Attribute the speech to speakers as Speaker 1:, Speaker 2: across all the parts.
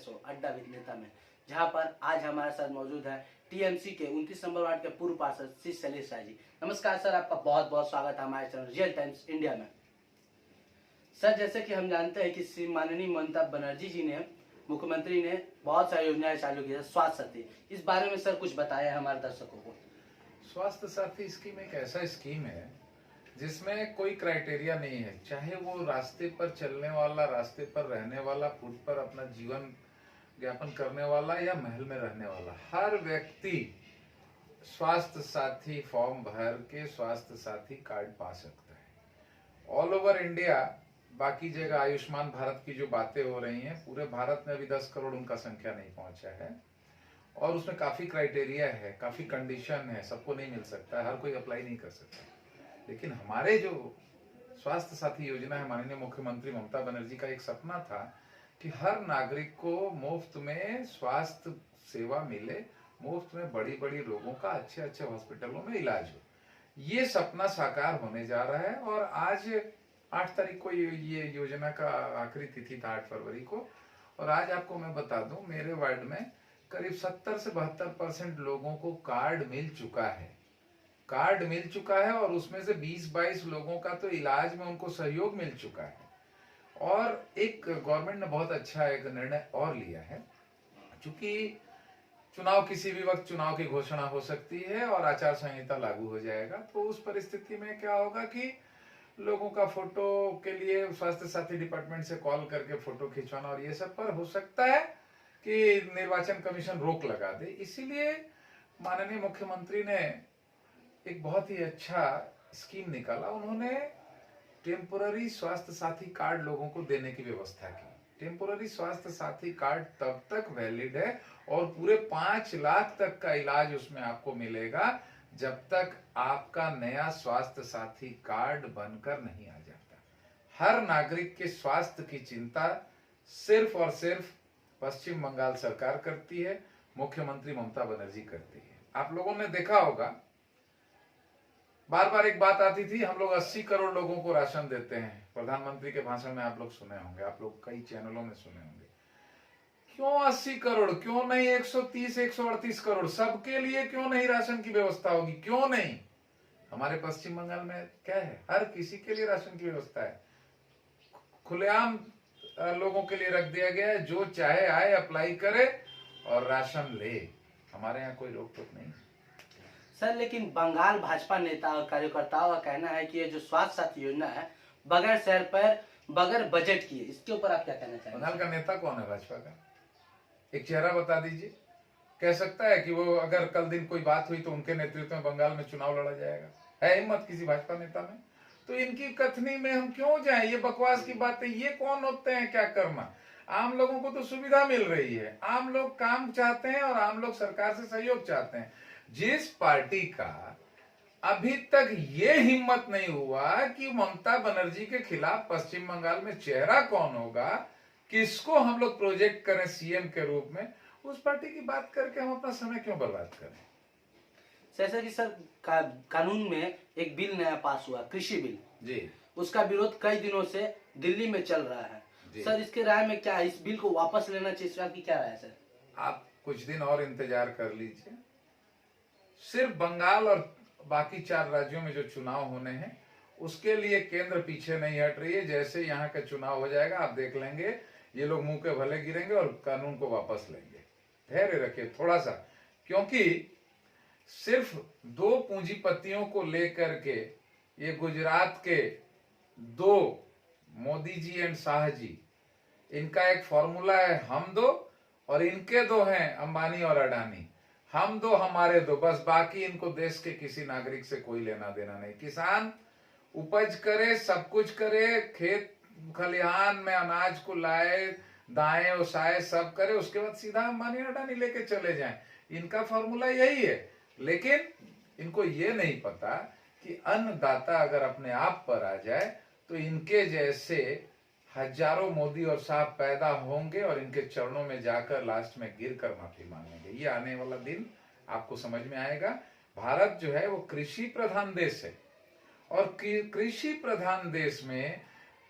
Speaker 1: Show अड्डा with नेता में, जहां पर आज हमारे साथ मौजूद है टीएमसी के 29 नंबर वार्ड के पूर्व पार्षद श्री शैलेश राय जी। नमस्कार सर, आपका बहुत बहुत स्वागत है हमारे चैनल रियल टाइम्स इंडिया में। सर, जैसे कि हम जानते हैं कि श्री माननीय ममता बनर्जी जी ने, मुख्यमंत्री ने बहुत सारी योजनाएं चालू की है स्वास्थ्य साथी, इस बारे में सर कुछ बताया है हमारे दर्शकों को।
Speaker 2: स्वास्थ्य साथी स्कीम एक ऐसा स्कीम है जिसमें कोई क्राइटेरिया नहीं है, चाहे वो रास्ते पर चलने वाला, रास्ते पर रहने वाला, फुट पर अपना जीवन यापन करने वाला या महल में रहने वाला, हर व्यक्ति स्वास्थ्य साथी फॉर्म भर के स्वास्थ्य साथी कार्ड पा सकता है। ऑल ओवर इंडिया, बाकी जगह आयुष्मान भारत की जो बातें हो रही हैं, पूरे भारत में अभी 10 करोड़ उनका संख्या नहीं पहुंचा है और उसमें काफी क्राइटेरिया है, काफी कंडीशन है, सबको नहीं मिल सकता, हर कोई अप्लाई नहीं कर सकता। लेकिन हमारे जो स्वास्थ्य साथी योजना है, माननीय मुख्यमंत्री ममता बनर्जी का एक सपना था कि हर नागरिक को मुफ्त में स्वास्थ्य सेवा मिले, मुफ्त में बड़ी बड़ी रोगों का अच्छे अच्छे हॉस्पिटलों में इलाज हो। ये सपना साकार होने जा रहा है और आज 8 तारीख को ये योजना का आखिरी तिथि था, 8 फरवरी को। और आज आपको मैं बता दूं, मेरे वार्ड में करीब 70 से 72% लोगों को कार्ड मिल चुका है। कार्ड मिल चुका है और उसमें से 20-22 लोगों का तो इलाज में उनको सहयोग मिल चुका है। और एक गवर्नमेंट ने बहुत अच्छा एक निर्णय और लिया है, क्योंकि चुनाव किसी भी वक्त चुनाव की घोषणा हो सकती है और आचार संहिता लागू हो जाएगा। तो उस परिस्थिति में क्या होगा कि लोगों का फोटो के लिए स्वास्थ्य साथी डिपार्टमेंट से कॉल करके फोटो खिंचवाना और ये सब पर हो सकता है कि निर्वाचन कमीशन रोक लगा दे। इसीलिए माननीय मुख्यमंत्री ने एक बहुत ही अच्छा स्कीम निकाला। उन्होंने टेम्पोररी स्वास्थ्य साथी कार्ड लोगों को देने की व्यवस्था की। टेम्पोररी स्वास्थ्य साथी कार्ड तब तक वैलिड है और पूरे 5 लाख तक का इलाज उसमें आपको मिलेगा जब तक आपका नया स्वास्थ्य साथी कार्ड बनकर नहीं आ जाता। हर नागरिक के स्वास्थ्य की चिंता सिर्फ और सिर्फ पश्चिम बंगाल सरकार करती है, मुख्यमंत्री ममता बनर्जी करती है। आप लोगों ने देखा होगा, बार बार एक बात आती थी, हम लोग 80 करोड़ लोगों को राशन देते हैं। प्रधानमंत्री के भाषण में आप लोग सुने होंगे, आप लोग कई चैनलों में सुने होंगे। क्यों 80 करोड़, क्यों नहीं 130 138 करोड़? सबके लिए क्यों नहीं राशन की व्यवस्था होगी? क्यों नहीं? हमारे पश्चिम बंगाल में क्या है, हर किसी के लिए राशन की व्यवस्था है, खुलेआम लोगों के लिए रख दिया गया है। जो चाहे आए, अप्लाई करे और राशन ले। हमारे यहाँ कोई रोक टोक नहीं
Speaker 1: सर, लेकिन बंगाल भाजपा नेता और कार्यकर्ताओं का कहना है कि ये जो स्वास्थ्य साथी योजना है बगैर शहर पर बगैर बजट की है, इसके ऊपर आप क्या कहना चाहेंगे?
Speaker 2: बंगाल का नेता कौन है भाजपा का? एक चेहरा बता दीजिए। कह सकता है कि वो अगर कल दिन कोई बात हुई तो उनके नेतृत्व में बंगाल में चुनाव लड़ा जाएगा? है हिम्मत किसी भाजपा नेता में? तो इनकी कथनी में हम क्यों जाएं? ये बकवास की बातें, ये कौन होते हैं क्या कर्मा? आम लोगों को तो सुविधा मिल रही है, आम लोग काम चाहते हैं और आम लोग सरकार से सहयोग चाहते हैं। जिस पार्टी का अभी तक ये हिम्मत नहीं हुआ कि ममता बनर्जी के खिलाफ पश्चिम बंगाल में चेहरा कौन होगा, किसको हम लोग प्रोजेक्ट करें सीएम के रूप में, उस पार्टी की बात करके हम अपना समय क्यों बर्बाद करें?
Speaker 1: जैसे कि सर कानून में एक बिल नया पास हुआ, कृषि बिल
Speaker 2: जी,
Speaker 1: उसका विरोध कई दिनों से दिल्ली में चल रहा है। सर, इसके राय में क्या है? इस बिल को वापस लेना चाहिए, इस बात की क्या राय है सर?
Speaker 2: आप कुछ दिन और इंतजार कर लीजिए। सिर्फ बंगाल और बाकी 4 राज्यों में जो चुनाव होने हैं उसके लिए केंद्र पीछे नहीं हट रही है। जैसे यहाँ का चुनाव हो जाएगा, आप देख लेंगे ये लोग मुंह के भले गिरेंगे और कानून को वापस लेंगे। धैर्य रखिए थोड़ा सा, क्योंकि सिर्फ 2 पूंजीपतियों को लेकर के ये गुजरात के 2 मोदी जी एंड शाह जी, इनका एक फॉर्मूला है, हम दो, और इनके 2 हैं अंबानी और अडानी। हम 2 हमारे 2, बस। बाकी इनको देश के किसी नागरिक से कोई लेना देना नहीं। किसान उपज करे, सब कुछ करे, खेत खलिहान में अनाज को लाए, दाएं ओसाए, सब करे, उसके बाद सीधा अंबानी अडानी लेके चले जाएं। इनका फॉर्मूला यही है। लेकिन इनको ये नहीं पता कि अन्नदाता अगर अपने आप पर आ जाए तो इनके जैसे हजारों मोदी और शाह पैदा होंगे और इनके चरणों में जाकर लास्ट में गिरकर माफी मांगेंगे। ये आने वाला दिन आपको समझ में आएगा। भारत जो है वो कृषि प्रधान देश है और कृषि प्रधान देश में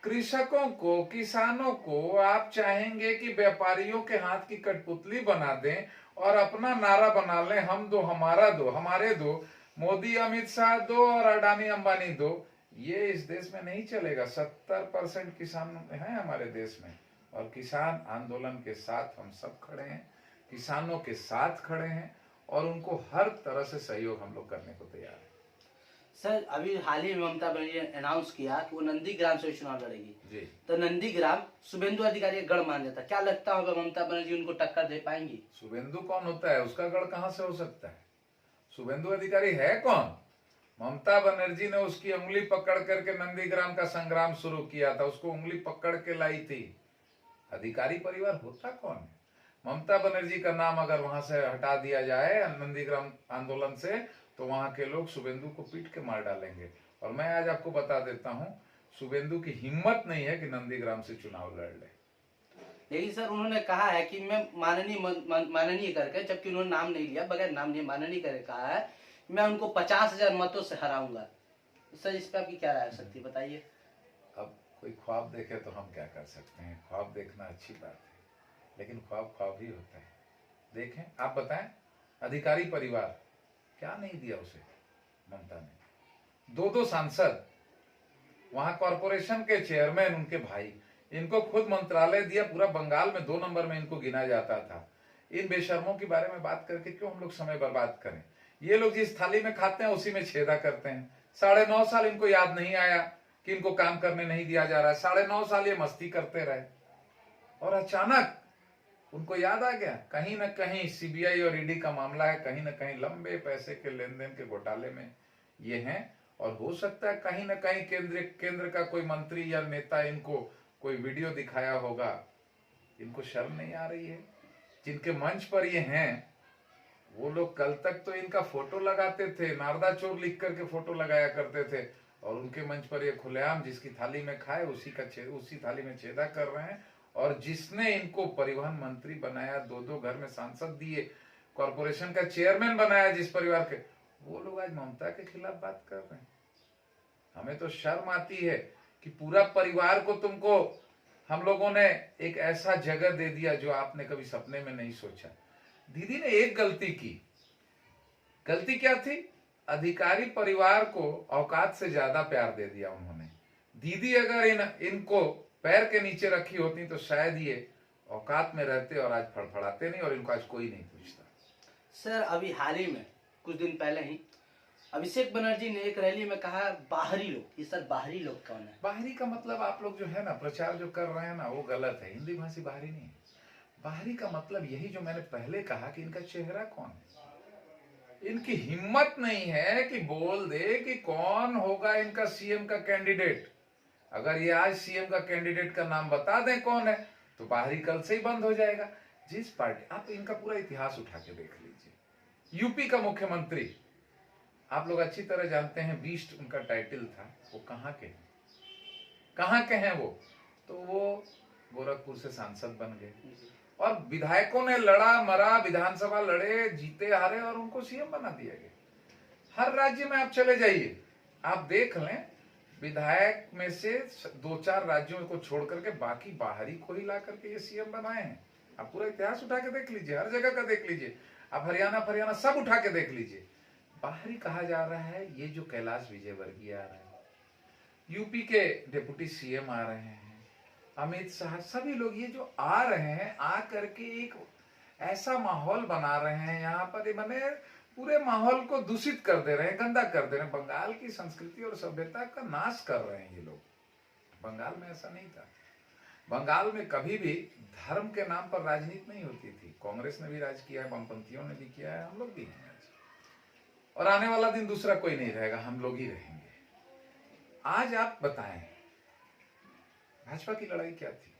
Speaker 2: कृषकों को, किसानों को आप चाहेंगे कि व्यापारियों के हाथ की कठपुतली बना दें और अपना नारा बना लें, हम दो, हमारा दो, हमारे दो, मोदी अमित शाह दो और अडानी अंबानी दो। ये इस देश में नहीं चलेगा। 70% किसान हैं हमारे देश में, और किसान आंदोलन के साथ हम सब खड़े हैं, किसानों के साथ खड़े हैं, और उनको हर तरह से सहयोग हम लोग करने को तैयार हैं।
Speaker 1: सर अभी हाल ही में ममता बनर्जी ने अनाउंस किया कि वो नंदीग्राम से चुनाव लड़ेगी
Speaker 2: जी।
Speaker 1: तो नंदीग्राम शुभेंदु अधिकारी का गढ़ मान जाता, क्या लगता होगा ममता बनर्जी उनको टक्कर दे पाएंगी?
Speaker 2: शुभेंदु कौन होता है? उसका गढ़ कहां से हो सकता है? शुभेंदु अधिकारी है कौन? ममता बनर्जी ने उसकी उंगली पकड़ करके नंदीग्राम का संग्राम शुरू किया था, उसको उंगली पकड़ के लाई थी। अधिकारी परिवार होता कौन है? ममता बनर्जी का नाम अगर वहां से हटा दिया जाए नंदीग्राम आंदोलन से, तो वहां के लोग शुभेंदु को पीट के मार डालेंगे। और मैं आज आपको बता देता हूं, शुभेंदु की हिम्मत नहीं है कि नंदीग्राम से चुनाव लड़ ले।
Speaker 1: लेकिन सर उन्होंने कहा है कि मैं माननीय करके, जबकि उन्होंने नाम नहीं लिया, बगैर नाम लिए माननीय करके कहा है मैं उनको 50,000 मतों से हराऊंगा। सर इस पे आपकी क्या राय हो सकती है, बताइए।
Speaker 2: अब कोई ख्वाब देखे तो हम क्या कर सकते हैं? ख्वाब देखना अच्छी बात है, लेकिन ख्वाब ख्वाब ही होता है। देखें, आप बताएं, अधिकारी परिवार क्या नहीं दिया उसे ममता ने? दो सांसद, वहां कॉरपोरेशन के चेयरमैन उनके भाई, इनको खुद मंत्रालय दिया। पूरा बंगाल में 2 नंबर में इनको गिना जाता था। इन बेशर्मों के बारे में बात करके क्यों हम लोग समय बर्बाद करें? ये लोग जिस थाली में खाते हैं उसी में छेदा करते हैं। 9.5 साल इनको याद नहीं आया कि इनको काम करने नहीं दिया जा रहा है। 9.5 साल ये मस्ती करते रहे, और अचानक उनको याद आ गया। कहीं ना कहीं सीबीआई और ईडी का मामला है, कहीं ना कहीं लंबे पैसे के लेन देन के घोटाले में ये हैं। और हो सकता है कहीं ना कहीं केंद्र का कोई मंत्री या नेता इनको कोई वीडियो दिखाया होगा। इनको शर्म नहीं आ रही है? जिनके मंच पर ये हैं, वो लोग कल तक तो इनका फोटो लगाते थे, नारदा चोर लिख करके फोटो लगाया करते थे, और उनके मंच पर ये खुलेआम जिसकी थाली में खाए उसी थाली में छेदा कर रहे हैं। और जिसने इनको परिवहन मंत्री बनाया, 2 घर में सांसद दिए, कॉरपोरेशन का चेयरमैन बनाया जिस परिवार के, वो लोग आज ममता के खिलाफ बात कर रहे हैं। हमें तो शर्म आती है कि पूरा परिवार को तुमको हम लोगों ने एक ऐसा जगह दे दिया जो आपने कभी सपने में नहीं सोचा। दीदी ने एक गलती की। गलती क्या थी? अधिकारी परिवार को औकात से ज्यादा प्यार दे दिया उन्होंने। दीदी अगर इनको पैर के नीचे रखी होती तो शायद ये औकात में रहते और आज फड़फड़ाते नहीं, और इनको आज कोई नहीं पूछता।
Speaker 1: सर अभी हाल ही में कुछ दिन पहले ही अभिषेक बनर्जी ने एक रैली में कहा बाहरी लोग। ये सर बाहरी लोग कौन है?
Speaker 2: बाहरी का मतलब आप लोग जो है ना प्रचार जो कर रहे हैं ना, वो गलत है। हिंदी भाषी बाहरी नहीं है। बाहरी का मतलब यही जो मैंने पहले कहा कि इनका चेहरा कौन है। इनकी हिम्मत नहीं है कि बोल दे कि कौन होगा इनका सीएम का कैंडिडेट। अगर ये आज सीएम का कैंडिडेट का नाम बता दें कौन है, तो बाहरी कल से ही बंद हो जाएगा। जिस पार्टी, आप इनका पूरा इतिहास उठा के देख लीजिए। यूपी का मुख्यमंत्री आप लोग अच्छी तरह जानते हैं, बीस्ट उनका टाइटल था। वो कहाँ के हैं? कहाँ के हैं वो? तो वो गोरखपुर से सांसद बन गए, और विधायकों ने लड़ा मरा, विधानसभा लड़े, जीते हारे, और उनको सीएम बना दिया गया। हर राज्य में आप चले जाइए, आप देख लें, विधायक में से 2-4 राज्यों को छोड़ करके बाकी बाहरी को ही ला करके ये सीएम बनाए हैं। आप पूरा इतिहास उठा के देख लीजिए, हर जगह का देख लीजिए, आप हरियाणा सब उठा के देख लीजिए। बाहरी कहा जा रहा है ये जो कैलाश विजयवर्गीय आ रहे हैं, यूपी के डिप्टी सीएम आ रहे हैं, अमित शाह, सभी लोग ये जो आ रहे हैं, आ करके एक ऐसा माहौल बना रहे हैं यहाँ पर, मैंने पूरे माहौल को दूषित कर दे रहे हैं, गंदा कर दे रहे हैं। बंगाल की संस्कृति और सभ्यता का नाश कर रहे हैं ये लोग। बंगाल में ऐसा नहीं था। बंगाल में कभी भी धर्म के नाम पर राजनीति नहीं होती थी। कांग्रेस ने भी राज किया है, वामपंथियों ने भी किया है, हम लोग भी हैं, और आने वाला दिन दूसरा कोई नहीं रहेगा, हम लोग ही रहेंगे। आज आप बताएं, भाजपा की लड़ाई क्या थी?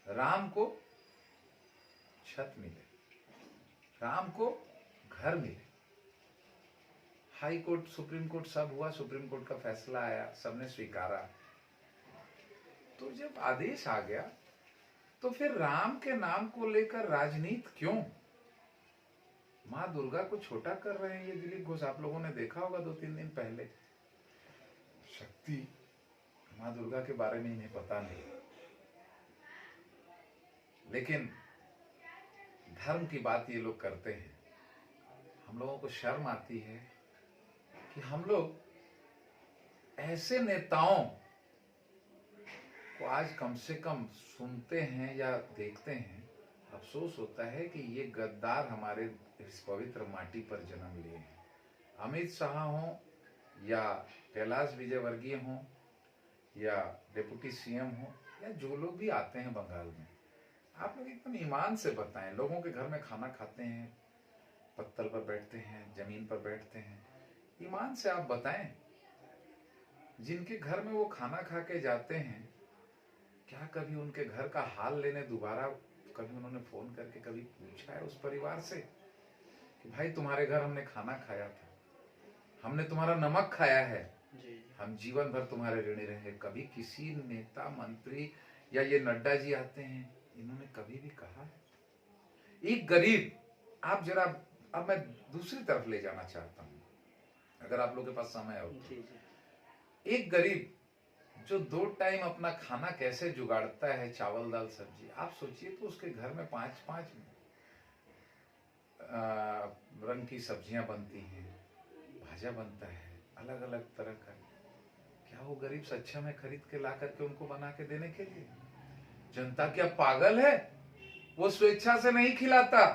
Speaker 2: राम को छत मिले, राम को घर मिले, हाई कोर्ट, सुप्रीम कोर्ट सब हुआ, सुप्रीम कोर्ट का फैसला आया, सबने स्वीकारा। तो जब आदेश आ गया, तो फिर राम के नाम को लेकर राजनीति क्यों? माँ दुर्गा को छोटा कर रहे हैं ये दिलीप घोष। आप लोगों ने देखा होगा 2-3 दिन पहले, शक्ति माँ दुर्गा के बारे में इन्हें पता नहीं, लेकिन धर्म की बात ये लोग करते हैं। हम लोगों को शर्म आती है कि हम लोग ऐसे नेताओं को आज कम से कम सुनते हैं या देखते हैं। अफसोस होता है कि ये गद्दार हमारे इस पवित्र माटी पर जन्म लिए हैं। अमित शाह हो या कैलाश विजयवर्गीय हो या डिप्टी सीएम हो या जो लोग भी आते हैं बंगाल में, आप लोग एकदम ईमान से बताएं। लोगों के घर में खाना खाते हैं, पत्तल पर बैठते हैं, जमीन पर बैठते हैं, ईमान से आप बताएं। जिनके घर में वो खाना खा के जाते हैं, क्या कभी उनके घर का हाल लेने दोबारा कभी उन्होंने फोन करके कभी पूछा है उस परिवार से कि भाई तुम्हारे घर हमने खाना खाया था, हमने तुम्हारा नमक खाया है, हम जीवन भर तुम्हारे ऋणी रहे? कभी किसी नेता मंत्री या ये नड्डा जी आते हैं, इन्होंने कभी भी कहा है? एक गरीब, आप जरा, अब मैं दूसरी तरफ ले जाना चाहता हूं, अगर आप लोगों के पास समय हो तो। एक गरीब जो 2 टाइम अपना खाना कैसे जुगाड़ता है, चावल दाल सब्जी, आप सोचिए तो उसके घर में 5-5 रंग की सब्जियां बनती हैं, भाजा बनता है अलग अलग तरह का। क्या वो गरीब सच्चा में खरीद के ला करके उनको बना के देने के लिए? जनता क्या पागल है? वो स्वेच्छा से नहीं खिलाता।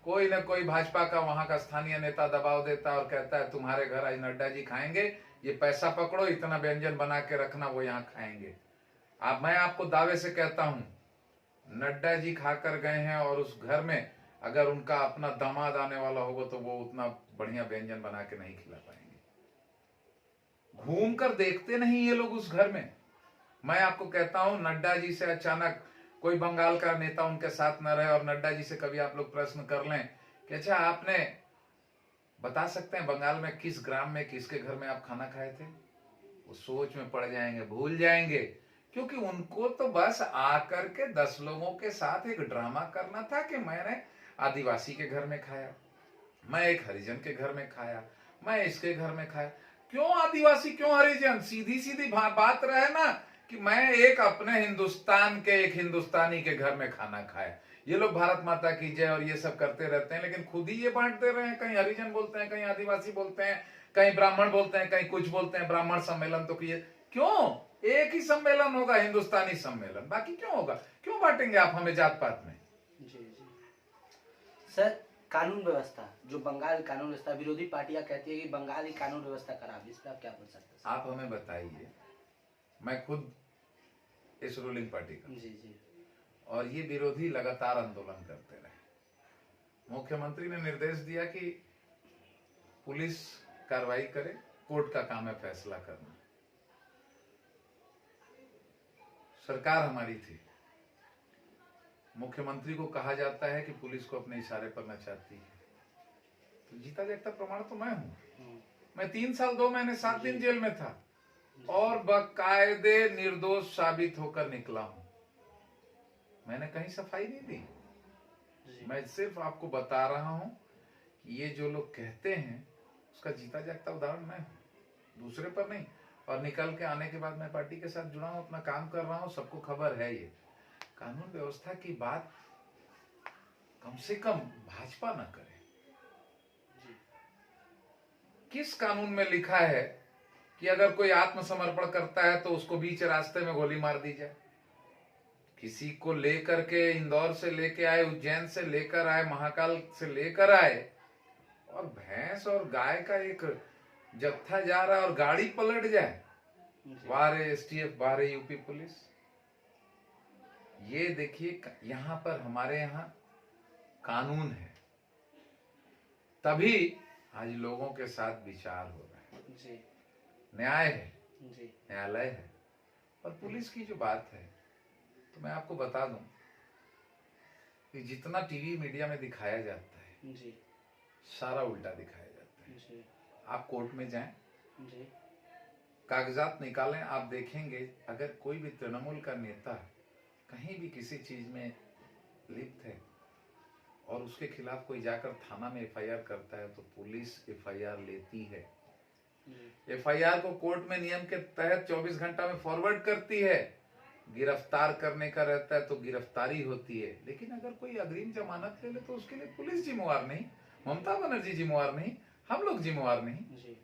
Speaker 2: कोई ना कोई भाजपा का वहां का स्थानीय नेता दबाव देता और कहता है तुम्हारे घर आज नड्डा जी खाएंगे, ये पैसा पकड़ो, इतना व्यंजन बना के रखना, वो यहाँ खाएंगे। मैं आपको दावे से कहता हूं, नड्डा जी खाकर गए हैं और उस घर में अगर उनका अपना दामाद आने वाला होगा तो वो उतना बढ़िया व्यंजन बना के नहीं खिला पाएंगे। घूम कर देखते नहीं ये लोग उस घर में। मैं आपको कहता हूं, नड्डा जी से अचानक कोई बंगाल का नेता उनके साथ न रहे और नड्डा जी से कभी आप लोग प्रश्न कर लें कि अच्छा आपने बता सकते हैं बंगाल में किस ग्राम में किसके घर में आप खाना खाए थे? वो सोच में पड़ जाएंगे, भूल जाएंगे, क्योंकि उनको तो बस आकर के 10 लोगों के साथ एक ड्रामा करना था कि मैंने आदिवासी के घर में खाया, मैं एक हरिजन के घर में खाया, मैं इसके घर में खाया। क्यों आदिवासी, क्यों हरिजन? सीधी सीधी बात रहे ना कि मैं एक अपने हिंदुस्तान के एक हिंदुस्तानी के घर में खाना खाया। ये लोग भारत माता की जय और ये सब करते रहते हैं, लेकिन खुद ही ये बांट दे रहे हैं। कहीं हरिजन बोलते हैं, कहीं आदिवासी बोलते हैं, कहीं ब्राह्मण बोलते हैं, कहीं कुछ बोलते हैं। ब्राह्मण सम्मेलन तो किए, क्यों? एक ही सम्मेलन होगा, हिंदुस्तानी सम्मेलन, बाकी क्यों होगा? क्यों बांटेंगे आप हमें जात पात में?
Speaker 1: जी सर, कानून व्यवस्था, जो बंगाल कानून व्यवस्था, विरोधी पार्टियां कहती है कि बंगाल की कानून व्यवस्था खराब है, इस पर आप क्या बोल सकते हैं?
Speaker 2: आप हमें बताइए, मैं खुद इस रूलिंग पार्टी का,
Speaker 1: जी,
Speaker 2: और ये विरोधी लगातार आंदोलन करते रहे। मुख्यमंत्री ने निर्देश दिया कि पुलिस कार्रवाई करे, कोर्ट का काम है फैसला करना। सरकार हमारी थी, मुख्यमंत्री को कहा जाता है कि पुलिस को अपने इशारे पर नचाती है, तो जीता जागता प्रमाण तो मैं हूं। मैं 3 साल 2 महीने 7 दिन जेल में था और बकायदे निर्दोष साबित होकर निकला हूं। मैंने कहीं सफाई नहीं दी। मैं सिर्फ आपको बता रहा हूं कि ये जो लोग कहते हैं उसका जीता जागता उदाहरण मैं हूं, दूसरे पर नहीं। और निकल के आने के बाद मैं पार्टी के साथ जुड़ा हूं, अपना काम कर रहा हूं, सबको खबर है। ये कानून व्यवस्था की बात कम से कम भाजपा न करे। किस कानून में लिखा है कि अगर कोई आत्मसमर्पण करता है तो उसको बीच रास्ते में गोली मार दी जाए? किसी को लेकर के इंदौर से लेके आए, उज्जैन से लेकर आए, महाकाल से लेकर आए, और भैंस और गाय का एक जत्था जा रहा है और गाड़ी पलट जाए। बाहर एसटीएफ, बाहर यूपी पुलिस। ये देखिए, यहां पर हमारे यहां कानून है, तभी आज लोगों के साथ विचार हो रहा है।
Speaker 1: जी,
Speaker 2: न्याय है, न्यायालय है। और पुलिस की जो बात है, तो मैं आपको बता दूं कि जितना टीवी मीडिया में दिखाया जाता है
Speaker 1: जी,
Speaker 2: सारा उल्टा दिखाया जाता है।
Speaker 1: जी,
Speaker 2: आप कोर्ट में जाएं,
Speaker 1: जी,
Speaker 2: कागजात निकालें, आप देखेंगे अगर कोई भी तृणमूल का नेता कहीं भी किसी चीज में लिप्त है और उसके खिलाफ कोई जाकर थाना में एफआईआर करता है तो पुलिस एफआईआर लेती है। एफआईआर को कोर्ट में नियम के तहत 24 घंटा में फॉरवर्ड करती है, गिरफ्तार करने का रहता है तो गिरफ्तारी होती है। लेकिन अगर कोई अग्रिम जमानत ले ले तो उसके लिए पुलिस जिम्मेवार नहीं, ममता बनर्जी जिम्मेवार नहीं, हम लोग जिम्मेवार नहीं।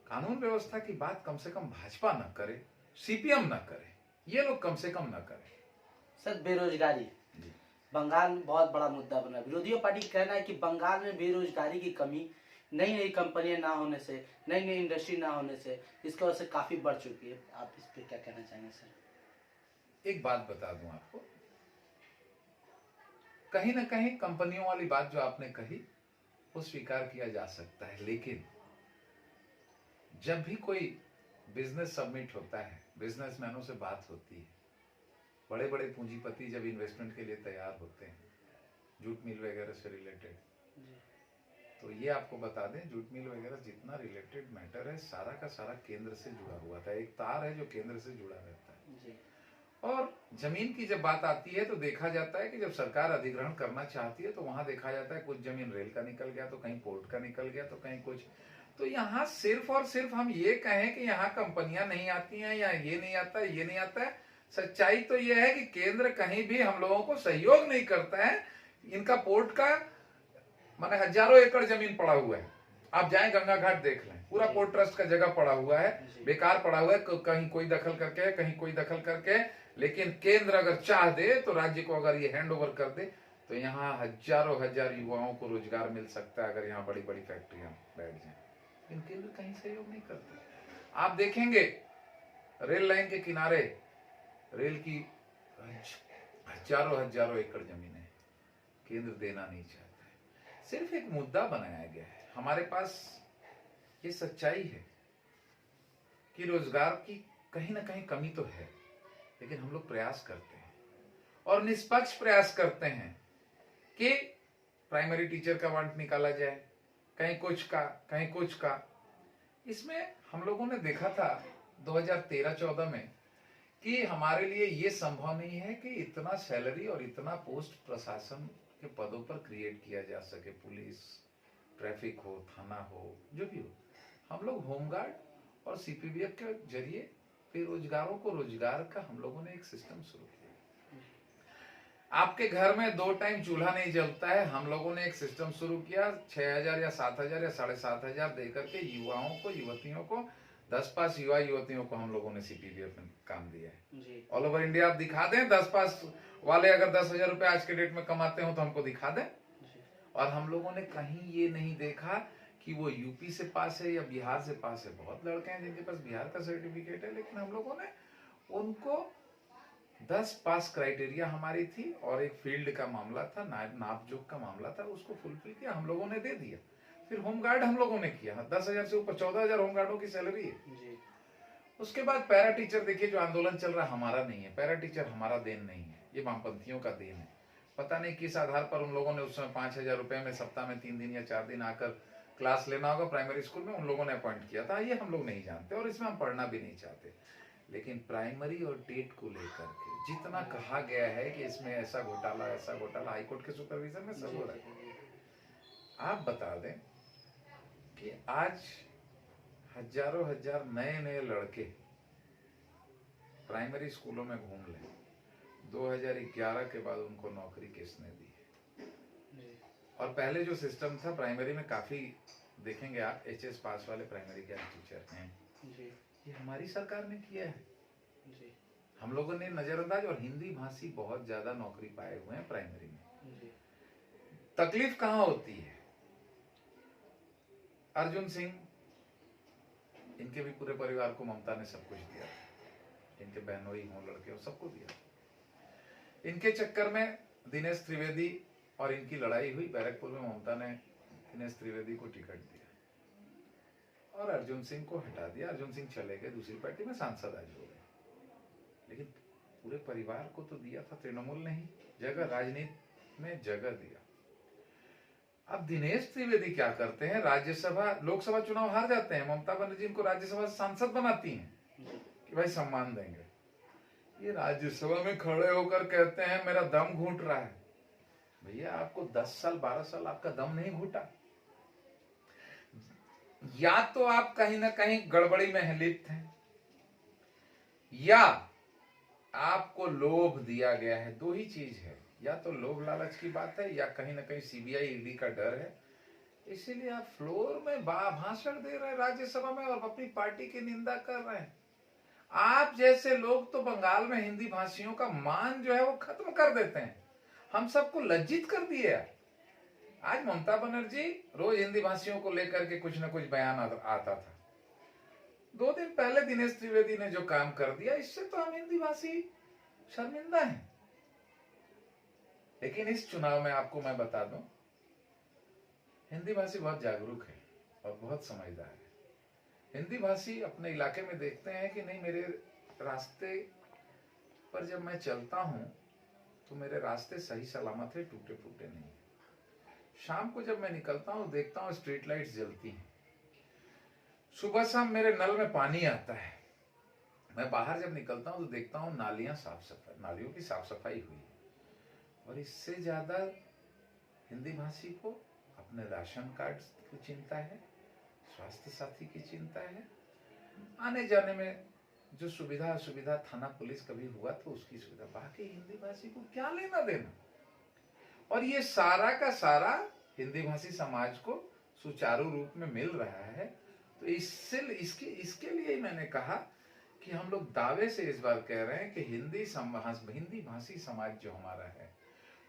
Speaker 2: कानून व्यवस्था की बात कम से कम भाजपा न करे, सीपीएम न करे, ये लोग कम से कम न करे।
Speaker 1: सर, बेरोजगारी बंगाल में बहुत बड़ा मुद्दा बना। विरोधी पार्टी का कहना है कि बंगाल में बेरोजगारी की कमी, नई नई कंपनियां ना होने से, नई नई इंडस्ट्री ना होने से, इसकी वजह से काफी बढ़ चुकी है। आप इस पे क्या कहना चाहेंगे सर?
Speaker 2: एक बात बता दूं आपको, कहीं ना कहीं कंपनियों वाली बात जो आपने कही वो स्वीकार किया जा सकता है, लेकिन जब भी कोई बिजनेस सबमिट होता है, बिजनेसमैनों से बात होती है, बड़े बड़े पूंजीपति जब इन्वेस्टमेंट के लिए तैयार होते हैं, जूट मिल वगैरह से रिलेटेड, तो ये आपको बता दें, जूट मिल वगैरह जितना रिलेटेड मैटर है सारा का सारा केंद्र से जुड़ा हुआ था। एक तार है जो केंद्र से जुड़ा रहता है। और जमीन की जब बात आती है तो देखा जाता है कि जब सरकार अधिग्रहण करना चाहती है तो वहां देखा जाता है कुछ जमीन रेल का निकल गया, तो कहीं पोर्ट का निकल गया, तो कहीं कुछ। तो यहाँ सिर्फ और सिर्फ हम ये कहें कि यहाँ कंपनियां नहीं आती हैं या ये नहीं आता है, ये नहीं आता है, सच्चाई तो ये है कि केंद्र कहीं भी हम लोगों को सहयोग नहीं करता है। इनका पोर्ट का माने हजारों एकड़ जमीन पड़ा हुआ है, आप जाएं गंगा घाट देख लें, पूरा पोर्ट ट्रस्ट का जगह पड़ा हुआ है, बेकार पड़ा हुआ है, कहीं कोई दखल करके, कहीं कोई दखल करके। लेकिन केंद्र अगर चाह दे तो राज्य को अगर ये हैंड ओवर कर दे तो यहाँ हजारों हजार युवाओं को रोजगार मिल सकता है, अगर यहाँ बड़ी बड़ी फैक्ट्रियां बैठ जाएं। लेकिन केंद्र कहीं सहयोग नहीं करता। आप देखेंगे रेल लाइन के किनारे रेल की हजारों हजारों एकड़ जमीन है, केंद्र देना नहीं चाहता है। सिर्फ एक मुद्दा बनाया गया है। हमारे पास ये सच्चाई है कि रोजगार की कहीं ना कहीं कमी तो है, लेकिन हम लोग प्रयास करते हैं और निष्पक्ष प्रयास करते हैं कि प्राइमरी टीचर का वांट निकाला जाए, कहीं कुछ का, कहीं कुछ का। इसमें हम लोगों ने देखा था 2013-14 में कि हमारे लिए ये संभव नहीं है कि इतना सैलरी और इतना पोस्ट प्रशासन के पदों पर क्रिएट किया जा सके, पुलिस, ट्रैफिक हो, थाना हो, जो भी हो। हम लोग होमगार्ड और सीपीबीएफ के जरिए बेरोजगारों को रोजगार का हम लोगों ने एक सिस्टम शुरू किया। आपके घर में 2 टाइम चूल्हा नहीं जलता है, हम लोगों ने एक सिस्टम शुरू किया, 6,000 या 7,000 या 7,500 देकर के युवाओं को, युवतियों को, 10 पास युवा युवतियों को हम लोगों ने सीपीबीएफ में काम दिया है। ऑल ओवर इंडिया आप दिखा दें, 10 पास वाले अगर 10,000 रुपए आज के डेट में कमाते हो तो हमको दिखा दें। और हम लोगों ने कहीं ये नहीं देखा कि वो यूपी से पास है या बिहार से पास है। बहुत लड़के हैं जिनके पास बिहार का सर्टिफिकेट है, लेकिन हम लोगों ने उनको 10 पास क्राइटेरिया हमारी थी और एक फील्ड का मामला था, नाप जोक का मामला था, उसको फुलफिल किया, हम लोगों ने दे दिया। फिर होमगार्ड हम लोगों ने किया, 10,000 से ऊपर 14,000 होमगार्डों की सैलरी है। उसके बाद पैरा टीचर देखिए, जो आंदोलन चल रहा है हमारा नहीं है, पैरा टीचर हमारा देन नहीं है, ये वामपंथियों का देन है। पता नहीं किस आधार पर उन लोगों ने उस समय 5,000 रुपए में सप्ताह में 3 दिन या 4 दिन आकर क्लास लेना होगा प्राइमरी स्कूल में, उन लोगों ने अपॉइंट किया था। ये हम लोग नहीं जानते और इसमें हम पढ़ना भी नहीं चाहते। लेकिन प्राइमरी और टेट को लेकर के जितना कहा गया है कि इसमें ऐसा घोटाला, ऐसा घोटाला, हाईकोर्ट के सुपरविजन में सब हो रहा है। आप बता दें कि आज हजारों हजार नए नए लड़के प्राइमरी स्कूलों में घूम ले, 2011 के बाद उनको नौकरी किसने दी? और पहले जो सिस्टम था प्राइमरी में, काफी देखेंगे आप एचएस पास वाले प्राइमरी के टीचर हैं, ये हमारी सरकार ने किया है। हम लोगों ने नजरअंदाज, और हिंदी भाषी बहुत ज्यादा नौकरी पाए हुए हैं प्राइमरी में। तकलीफ कहां होती है? अर्जुन सिंह, इनके भी पूरे परिवार को ममता ने सब कुछ दिया, इनके बहनोई हों, लड़के हो, सबको दिया। इनके चक्कर में दिनेश त्रिवेदी और इनकी लड़ाई हुई, बैरकपुर में ममता ने दिनेश त्रिवेदी को टिकट दिया और अर्जुन सिंह को हटा दिया। अर्जुन सिंह चले गए दूसरी पार्टी में, सांसद आज हो गए। लेकिन पूरे परिवार को तो दिया था तृणमूल ने ही जगह, राजनीति में जगह दिया। अब दिनेश त्रिवेदी क्या करते हैं? राज्यसभा, लोकसभा चुनाव हार जाते हैं, ममता बनर्जी इनको राज्यसभा से सांसद बनाती हैं कि भाई सम्मान देंगे। ये राज्यसभा में खड़े होकर कहते हैं मेरा दम घुट रहा है। भैया आपको 10 साल 12 साल आपका दम नहीं घुटा। या तो आप कहीं ना कहीं गड़बड़ी में लिप्त हैं, या आपको लोभ दिया गया है। दो ही चीज है, या तो लोभ लालच की बात है, या कहीं ना कहीं सीबीआई ईडी का डर है। इसीलिए आप फ्लोर में भाषण दे रहे हैं राज्यसभा में और अपनी पार्टी की निंदा कर रहे हैं। आप जैसे लोग तो बंगाल में हिंदी भाषियों का मान जो है वो खत्म कर देते हैं, हम सबको लज्जित कर दिए। आज ममता बनर्जी रोज हिंदी भाषियों को लेकर के कुछ न कुछ बयान आता था। 2 दिन पहले दिनेश त्रिवेदी ने जो काम कर दिया, इससे तो हम हिंदी भाषी शर्मिंदा हैं। लेकिन इस चुनाव में आपको मैं बता दूं, हिंदी भाषी बहुत जागरूक है और बहुत समझदार है। हिंदी भाषी अपने इलाके में देखते हैं कि नहीं, मेरे रास्ते पर जब मैं चलता हूं तो मेरे रास्ते सही सलामत है, टूटे फूटे नहीं। शाम को जब मैं निकलता हूं देखता हूं स्ट्रीट लाइट्स जलती हैं, सुबह शाम मेरे नल में पानी आता है। मैं बाहर जब निकलता हूं तो देखता हूं नालियों की साफ सफाई हुई है। और इससे ज्यादा हिंदी भाषी को अपने राशन कार्ड की चिंता है, स्वास्थ्य साथी की चिंता है, आने जाने में जो सुविधा असुविधा, थाना पुलिस कभी हुआ तो उसकी सुविधा। बाकी हिंदी भाषी को क्या लेना देना। और ये सारा का सारा हिंदी भाषी समाज को सुचारू रूप में मिल रहा है। तो इसके लिए मैंने कहा कि हम लोग दावे से इस बार कह रहे हैं कि हिंदी भाषी समाज जो हमारा है,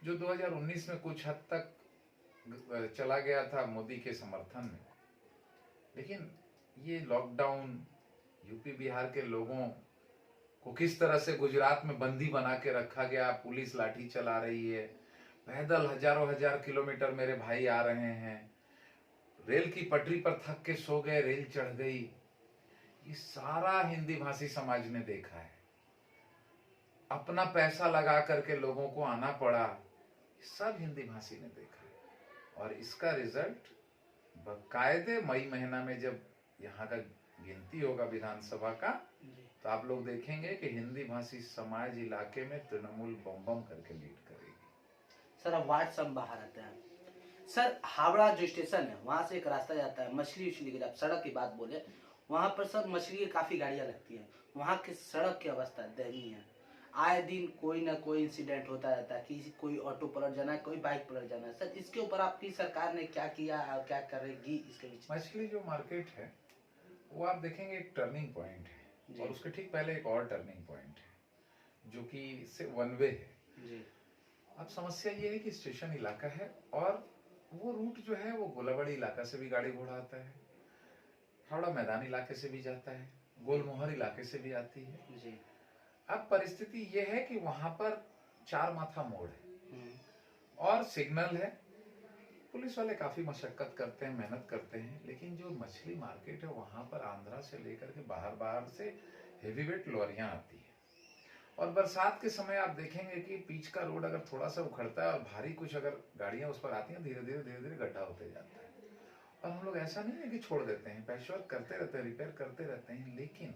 Speaker 2: जो 2019 में कुछ हद तक चला गया था मोदी के समर्थन में, लेकिन ये लॉकडाउन, यूपी बिहार के लोगों को किस तरह से गुजरात में बंदी बना के रखा गया, पुलिस लाठी चला रही है, पैदल हजार किलोमीटर मेरे भाई आ रहे हैं, रेल की पटरी पर थक के सो गए, रेल चढ़ गई, ये सारा हिंदी भाषी समाज ने देखा है। अपना पैसा लगा करके लोगों को आना पड़ा, सब हिंदी भाषी ने देखा है। और इसका रिजल्ट बकायदे मई महीना में जब यहाँ का गिनती होगा विधानसभा का, तो आप लोग देखेंगे कि हिंदी भाषी समाज इलाके में तृणमूल बम करके लीड करेगी।
Speaker 1: सर अब वार्ड से हम बाहर आते हैं। सर हावड़ा जो स्टेशन है वहां से एक रास्ता जाता है मछली उछली की, जब सड़क की बात बोले वहां पर सर मछली की काफी गाड़ियां लगती हैं। वहां की सड़क की अवस्था दयनीय है। आए दिन कोई ना कोई इंसिडेंट होता रहता है, किसी कोई ऑटो पलट जाना है, कोई बाइक पलट जाना है। सर इसके ऊपर आपकी सरकार ने क्या किया और क्या करेगी इसके बीच?
Speaker 2: मछली जो मार्केट है वो आप देखेंगे एक टर्निंग पॉइंट है, और उसके ठीक पहले एक और टर्निंग पॉइंट है जो कि इससे वन वे है जी। अब समस्या ये है कि स्टेशन इलाका है और वो रूट जो है वो गोलाबाड़ी इलाका से भी गाड़ी घोड़ा आता है, हावड़ा मैदान इलाके से भी जाता है, गोलमोहर इलाके से भी आती है जी। अब परिस्थिति ये है कि वहां पर 4 माथा मोड़ है और सिग्नल है। पुलिस वाले काफी मशक्कत करते हैं, मेहनत करते हैं, लेकिन जो मछली मार्केट है वहां पर आंध्रा से लेकर के बाहर से हेवीवेट लॉरियां आती है। और बरसात के समय आप देखेंगे कि बीच का रोड अगर थोड़ा सा उखड़ता है और भारी कुछ अगर गाड़ियां उस पर आती हैं, धीरे धीरे गड्ढा होते जाता है। और हम लोग ऐसा नहीं है कि छोड़ देते हैं, पैचवर्क करते रहते हैं, रिपेयर करते रहते हैं, लेकिन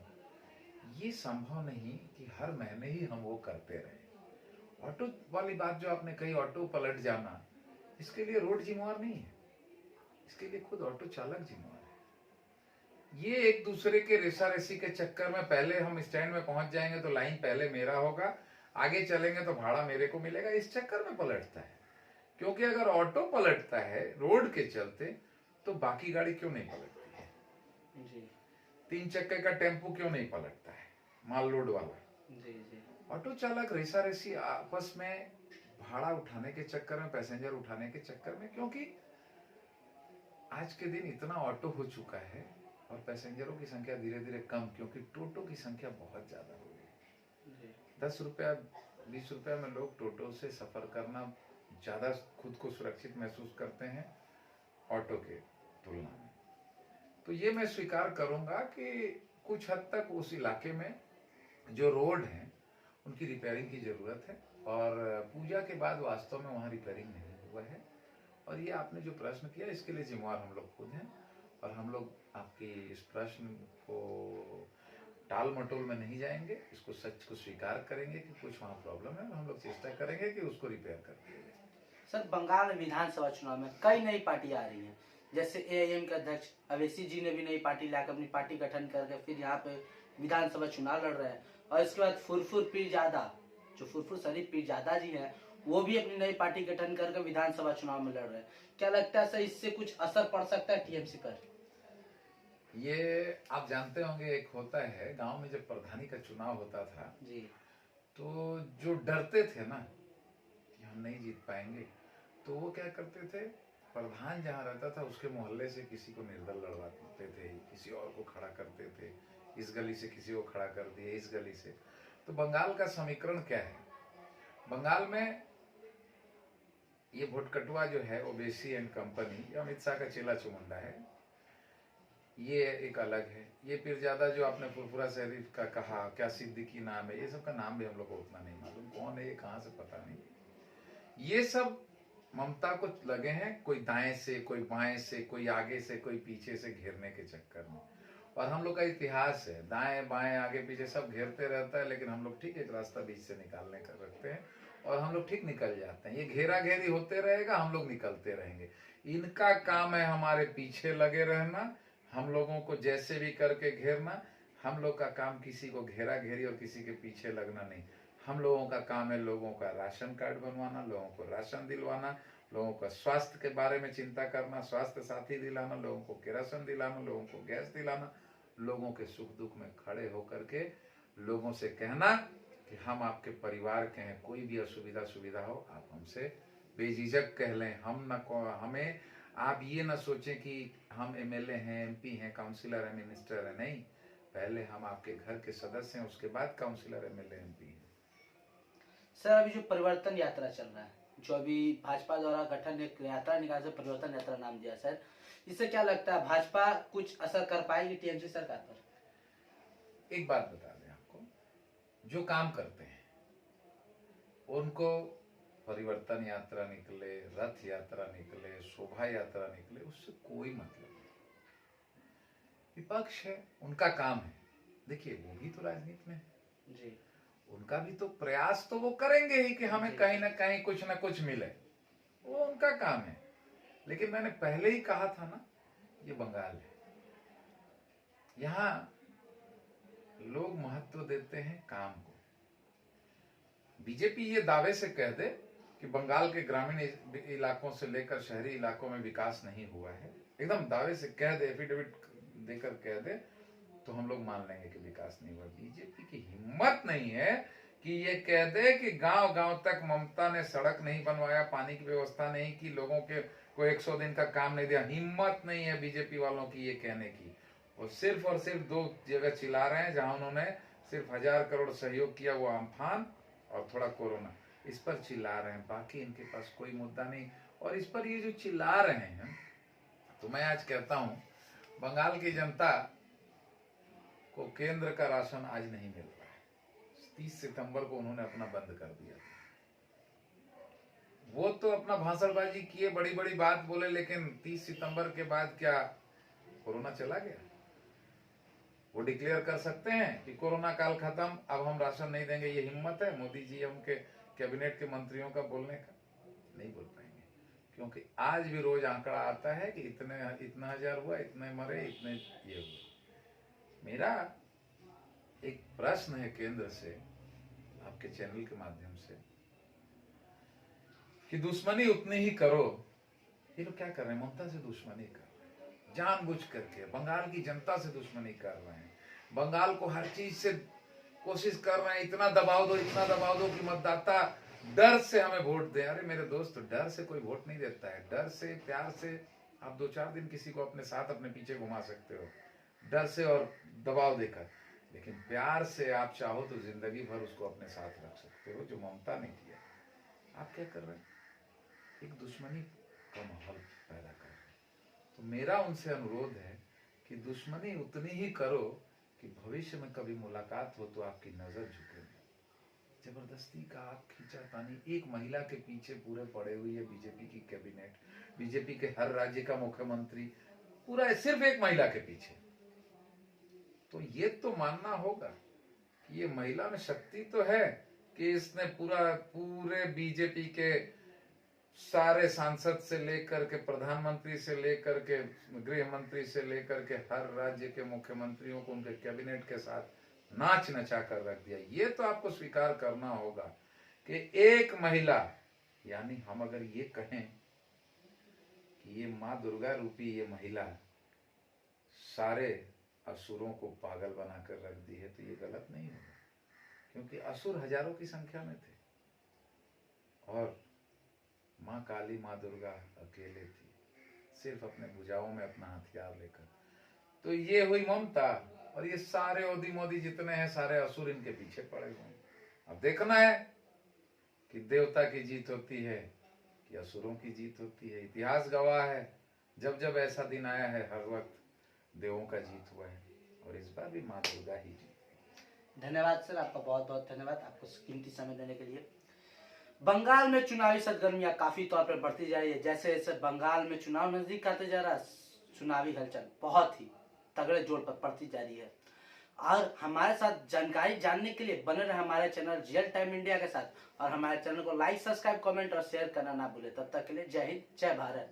Speaker 2: ये संभव नहीं कि हर महीने ही हम वो करते रहे। ऑटो वाली बात जो आपने कही, ऑटो पलट जाना, इसके लिए रोड जिम्मेवार नहीं है, इसके लिए खुद ऑटो चालक जिम्मेवार है। ये एक दूसरे के रेसारेसी के चक्कर में पहले हम स्टैंड में पहुंच जाएंगे तो लाइन पहले मेरा होगा, आगे चलेंगे तो भाड़ा मेरे को मिलेगा, इस चक्कर में पलटता है। क्योंकि अगर ऑटो पलटता है रोड के चलते तो बाकी गाड़ी क्यों नहीं पलटती है जी। 3 चक्के का टेम्पो क्यों नहीं पलटता है, माल लोड वाला जी जी। ऑटो चालक रेसारेसी आपस में भाड़ा उठाने के चक्कर में, पैसेंजर उठाने के चक्कर में, क्योंकि आज के दिन इतना ऑटो हो चुका है और पैसेंजरों की संख्या धीरे धीरे कम, क्योंकि टोटो की संख्या बहुत ज्यादा हो गई। 10 रुपया 20 रुपया में लोग टोटो से सफर करना ज्यादा खुद को सुरक्षित महसूस करते हैं ऑटो के तुलना में। तो ये मैं स्वीकार करूंगा कि कुछ हद तक उस इलाके में जो रोड है उनकी रिपेयरिंग की जरूरत है, और पूजा के बाद वास्तव में वहां रिपेयरिंग नहीं हुआ है। और ये आपने जो प्रश्न किया इसके लिए जिम्मेवार हम लोग खुद हैं, और हम लोग आपके इस प्रश्न को टाल मटोल में नहीं जाएंगे, इसको सच को स्वीकार करेंगे कि कुछ वहाँ प्रॉब्लम है और हम लोग चेष्टा करेंगे कि उसको रिपेयर कर दिया जाए।
Speaker 1: सर बंगाल में विधानसभा चुनाव में कई नई पार्टियां आ रही हैं, जैसे एआईएम के अध्यक्ष अवैसी जी ने भी नई पार्टी लाकर अपनी पार्टी गठन करके फिर यहाँ पे विधानसभा चुनाव लड़ रहे हैं। और इसके बाद फुरफुर पीरजादा, जो फुरफुर शरीफ पीरजादा जी हैं, वो भी अपनी नई पार्टी गठन करके विधानसभा चुनाव में लड़ रहे हैं। क्या लगता है सर, इससे कुछ असर पड़ सकता है टीएमसी पर?
Speaker 2: ये आप जानते होंगे, एक होता है गांव में जब प्रधानी का चुनाव होता था
Speaker 1: जी
Speaker 2: तो जो डरते थे ना कि हम नहीं जीत पाएंगे, तो वो क्या करते थे, प्रधान जहाँ रहता था उसके मोहल्ले से किसी को निर्दल लड़वाते थे, किसी और को खड़ा करते थे, इस गली से किसी को खड़ा कर दिए, इस गली से। तो बंगाल का समीकरण क्या है, बंगाल में ये भोटकटुआ जो है, ओवैसी एंड कंपनी, ये अमित शाह का चेला चुमुंडा है, ये एक अलग है। ये पीरजादा जो आपने फुरफुरा शरीफ का कहा, क्या सिद्दीकी नाम है, ये सब का नाम भी हम लोग को उतना नहीं मालूम, कौन है ये, कहाँ से पता नहीं। ये सब ममता को लगे हैं, कोई दाएं से, कोई बाएं से, कोई आगे से, कोई पीछे से घेरने के चक्कर में। और हम लोग का इतिहास है, दाएं बाएं आगे पीछे सब घेरते रहता है, लेकिन हम लोग ठीक एक रास्ता बीच से निकालने का रखते हैं और हम लोग ठीक निकल जाते हैं। ये घेरा घेरी होते रहेगा, हम लोग निकलते रहेंगे। इनका काम है हमारे पीछे लगे रहना, हम लोगों को जैसे भी करके घेरना। हम लोग का काम किसी को घेरा घेरी और किसी के पीछे लगना नहीं। हम लोगों का काम है लोगों का राशन कार्ड बनवाना, लोगों को राशन दिलवाना, लोगों का स्वास्थ्य के बारे में चिंता करना, स्वास्थ्य साथी दिलाना, लोगों को केरोसिन दिलाना, लोगों को गैस दिलाना, लोगों के सुख दुख में खड़े होकर के लोगों से कहना कि हम आपके परिवार के हैं, कोई भी असुविधा सुविधा हो आप हमसे बेझिझक कह लें। हमें आप ये ना सोचें कि हम एमएलए हैं, एमपी हैं, काउंसिलर हैं, मिनिस्टर हैं, नहीं, पहले हम आपके घर के सदस्य हैं, उसके बाद काउंसिलर, एमएलए, एमपी हैं।
Speaker 1: सर, अभी जो परिवर्तन यात्रा चल रहा है, जो अभी भाजपा द्वारा गठन एक यात्रा निकाल से परिवर्तन यात्रा नाम दिया सर, इससे क्या लगता है भाजपा कुछ असर कर पाएगी टीएमसी सरकार पर?
Speaker 2: एक बात बता दें आपको, जो काम करते हैं उनको परिवर्तन यात्रा निकले, रथ यात्रा निकले, शोभा यात्रा निकले, उससे कोई मतलब नहीं। विपक्ष है, उनका काम है। देखिए वो भी तो राजनीति में है
Speaker 1: जी,
Speaker 2: उनका भी तो प्रयास तो वो करेंगे ही कि हमें कहीं ना कहीं कुछ ना कुछ मिले, वो उनका काम है। लेकिन मैंने पहले ही कहा था ना, ये बंगाल है, यहाँ लोग महत्व देते हैं काम को। बीजेपी ये दावे से कह दे कि बंगाल के ग्रामीण इलाकों से लेकर शहरी इलाकों में विकास नहीं हुआ है, एकदम दावे से कह दे, एफिडेविट देकर कह दे, तो हम लोग मान लेंगे कि विकास नहीं हुआ। बीजेपी की हिम्मत नहीं है कि ये कह दे कि गांव गांव तक ममता ने सड़क नहीं बनवाया, पानी की व्यवस्था नहीं की, लोगों के को 100 दिन का काम नहीं दिया। हिम्मत नहीं है बीजेपी वालों की ये कहने की। और सिर्फ 2 जगह चिल्ला रहे हैं जहां उन्होंने सिर्फ 1000 करोड़ सहयोग किया, वो अम्फान और थोड़ा कोरोना, इस पर चिल्ला रहे हैं, बाकी इनके पास कोई मुद्दा नहीं। और इस पर ये जो चिल्ला रहे हैं, तो मैं आज कहता हूं बंगाल की जनता को केंद्र का राशन आज नहीं मिल रहा है। 30 सितंबर को उन्होंने अपना बंद कर दिया। वो तो अपना भाषणबाजी किए, बड़ी बड़ी बात बोले, लेकिन 30 सितंबर के बाद क्या कोरोना चला गया? वो डिक्लेयर कर सकते हैं कि कोरोना काल खत्म, अब हम राशन नहीं देंगे? ये हिम्मत है मोदी जी उनके कैबिनेट के मंत्रियों का बोलने का? नहीं बोल पाएंगे, क्योंकि आज भी रोज आंकड़ा आता है कि इतना हजार हुआ, इतने मरे, इतने ये हुए। मेरा एक प्रश्न है केंद्र से, आपके चैनल के माध्यम से, कि दुश्मनी उतनी ही करो। ये लोग क्या कर रहे हैं? ममता से दुश्मनी कर रहे हैं, जानबूझ करके बंगाल की जनता से दुश्मनी कर रहे हैं, बंगाल को हर चीज से कोशिश कर रहे हैं, इतना दबाव दो, इतना दबाव दो कि मतदाता डर से हमें वोट दे। अरे मेरे दोस्त, डर से कोई वोट नहीं देता है। डर से, प्यार से आप 2-4 दिन किसी को अपने साथ, अपने पीछे घुमा सकते हो, डर से और दबाव देकर। लेकिन प्यार से आप चाहो तो जिंदगी भर उसको अपने साथ रख सकते हो, जो ममता ने किया। आप क्या कर रहे हैं? एक दुश्मनी का माहौल पैदा कर रहे हैं। तो मेरा उनसे अनुरोध है कि दुश्मनी उतनी ही करो कि भविष्य में कभी मुलाकात हो तो आपकी नजर झुके नहीं। जबरदस्ती का आप खींचातानी, एक महिला के पीछे पूरे पड़े हुई है बीजेपी की कैबिनेट, बीजेपी के हर राज्य का मुख्यमंत्री पूरा सिर्फ एक महिला के पीछे। तो ये तो मानना होगा कि ये महिला में शक्ति तो है कि इसने पूरे बीजेपी के सारे सांसद से लेकर के प्रधानमंत्री से लेकर के गृह मंत्री से लेकर के हर राज्य के मुख्यमंत्रियों को उनके कैबिनेट के साथ नाच नचा कर रख दिया। ये तो आपको स्वीकार करना होगा कि एक महिला, यानी हम अगर ये कहें कि ये माँ दुर्गा रूपी ये महिला सारे असुरों को पागल बनाकर रख दी है, तो ये गलत नहीं होगा, क्योंकि असुर हजारों की संख्या में थे और माँ काली माँ दुर्गा अकेले थी, सिर्फ अपने भुजाओं में अपना हथियार लेकर। तो ये हुई ममता, और ये सारे ओदी मोदी जितने हैं सारे असुर इनके पीछे पड़े हुए हैं। अब देखना है कि देवता की जीत होती है कि असुरों की जीत होती है। इतिहास गवाह है, जब जब ऐसा दिन आया है हर वक्त देवों का जीत हुआ है, और इस बार भी माँ दुर्गा ही जीत।
Speaker 1: धन्यवाद सर, आपका बहुत बहुत धन्यवाद आपको कीमती समय देने के लिए। बंगाल में चुनावी सरगर्मियां काफी तौर पर बढ़ती जा रही है। जैसे जैसे बंगाल में चुनाव नजदीक आते जा रहा है, चुनावी हलचल बहुत ही तगड़े जोर पर बढ़ती जा रही है। और हमारे साथ जानकारी जानने के लिए बने रहे हमारे चैनल रियल टाइम इंडिया के साथ, और हमारे चैनल को लाइक, सब्सक्राइब, कमेंट और शेयर करना ना भूले। तब तक के लिए जय हिंद, जय भारत।